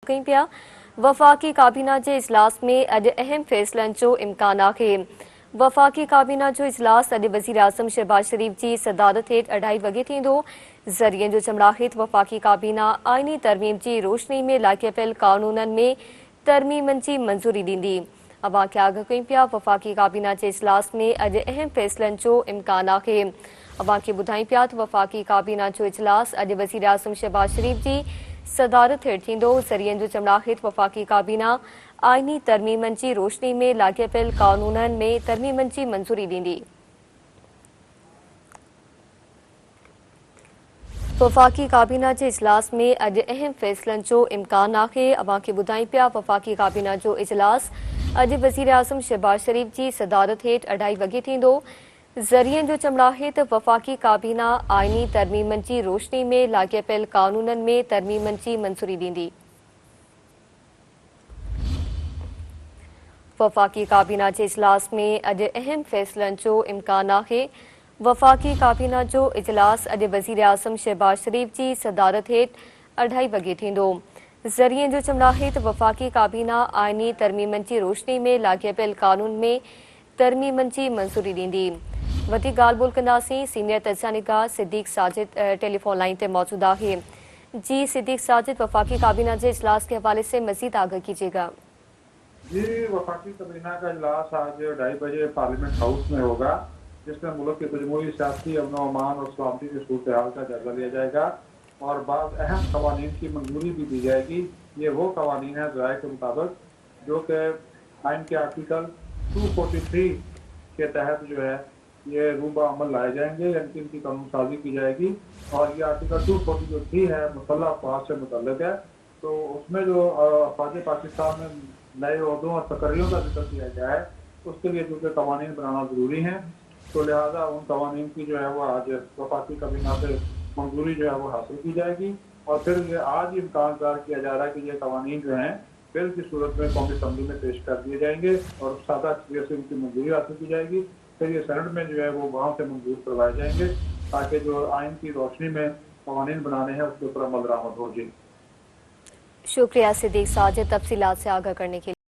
कई पिया वफ़ाक़ी काबीना जे इजलास में अॼु अहम फ़ैसिलनि जो इम्कान आहे। वफ़ाक़ी काबीना जो इजलास अॼु वज़ीर आज़म शहबाज शरीफ़ जी सदारत हेठि 2:30 वॻे थींदो। ज़रियनि जो चमड़ाहित वफ़ाक़ी काबीना आइनी तरमीम जी रोशनी में लाॻापियल क़ानूननि में तरमीमनि जी मंज़ूरी ॾींदी। अवां खे आगाह कयूं पिया वफ़ाक़ी काबीना जे इजलास में अॼु अहम फ़ैसिलनि जो इम्कान आहे। अवां खे ॿुधायूं पिया त वफ़ाक़ी काबीना जो इजलास अॼु वज़ीर आज़म शहबाज शरीफ़ जी सदारत हेठि थींदो। ज़रियनि जो चमड़ाहित वफ़ाक़ी काबीना आइनी तरमीमनि जी रोशनी में लाॻापियल क़ानूननि में तरमीमनि जी मंज़ूरी ॾींदी। वफ़ाक़ी काबीना जे इजलास में अॼु अहम फ़ैसिलनि जो इम्कान आहे। अवां खे ॿुधायूं पिया वफ़ाक़ी काबीना जो इजलास अॼु वज़ीर आज़म शहबाज शरीफ़ जी सदारत हेठि 2:30 वॻे थींदो। ज़रियनि जो चमड़ाहित वफ़ाक़ी काबीना आइनी तरमीमनि जी रोशनी में लाॻापियल क़ानूननि में तरमीमनि जी मंज़ूरी ॾींदी। वफ़ाक़ी काबीना जे इजलास में अॼु अहम फ़ैसिलनि जो इम्कान आहे। वफ़ाक़ी काबीना जो इजलास अॼु वज़ीर आज़म शहबाज शरीफ़ जी सदारत हेठि 2:30 वॻे थींदो। ज़रियनि जो चमड़ाहित वफ़ाक़ी काबीना आइनी तरमीमनि जी रोशनी में लाॻापियल क़ानून में तरमीमनि जी मंज़ूरी ॾींदी। वधीक ॻाल्हि ॿोल कंदासीं। सीनियर तज्ज़िया निगाह सिद्दीक़ साजिद टेलीफोन लाइन ते मौजूद आहे। जी सिद्दीक़ साजिद, वफ़ाक़ी काबीना के इजलास के हवाले से मज़ीद आगाह कीजिएगा। जी, वफाकी काबीना का इजलास आज 2:30 बजे पार्लियामेंट हाउस में होगा, जिसमें मुल्क की मजमूई सियासी अमन-ओ-अमान और सलामती की सूरत हाल का जायजा लिया जाएगा और बाद अहम कवानीन की मंजूरी भी दी जाएगी। ये वो कवानीन है ज़राए के मुताबिक जो कि आइन के आर्टिकल 243 के तहत जो है ये रूबा अमल लाए जाएंगे, यानी कि इनकी कानून साजी की जाएगी। और ये आर्टिकल 243 है मुसल्लह अफवाज से मुतल्लिक है, तो उसमें जो अफवाज पाकिस्तान में नए ओहदों और तकर्रियों का जिक्र किया गया है, उसके लिए चूँकि कवानीन बनाना ज़रूरी हैं, तो लिहाजा उन कवानीन की जो है वो आज वफाकी काबीना से मंजूरी जो है वो हासिल की जाएगी। और फिर ये आज इम्कान किया जा रहा है कि ये कवानीन जो हैं बिल की सूरत में कौमी असम्बली में पेश कर दिए जाएंगे और सादा से उनकी मंजूरी हासिल की जाएगी। फिर ये सेनेट में जो है वो वहाँ से मंजूर करवाए जाएंगे ताकि जो आइन की रोशनी में कवानीन बनाने हैं उसके ऊपर अमल दरामद हो जाए। शुक्रिया सिद्दीक़ साजिद तफसीलात से आगाह करने के लिए।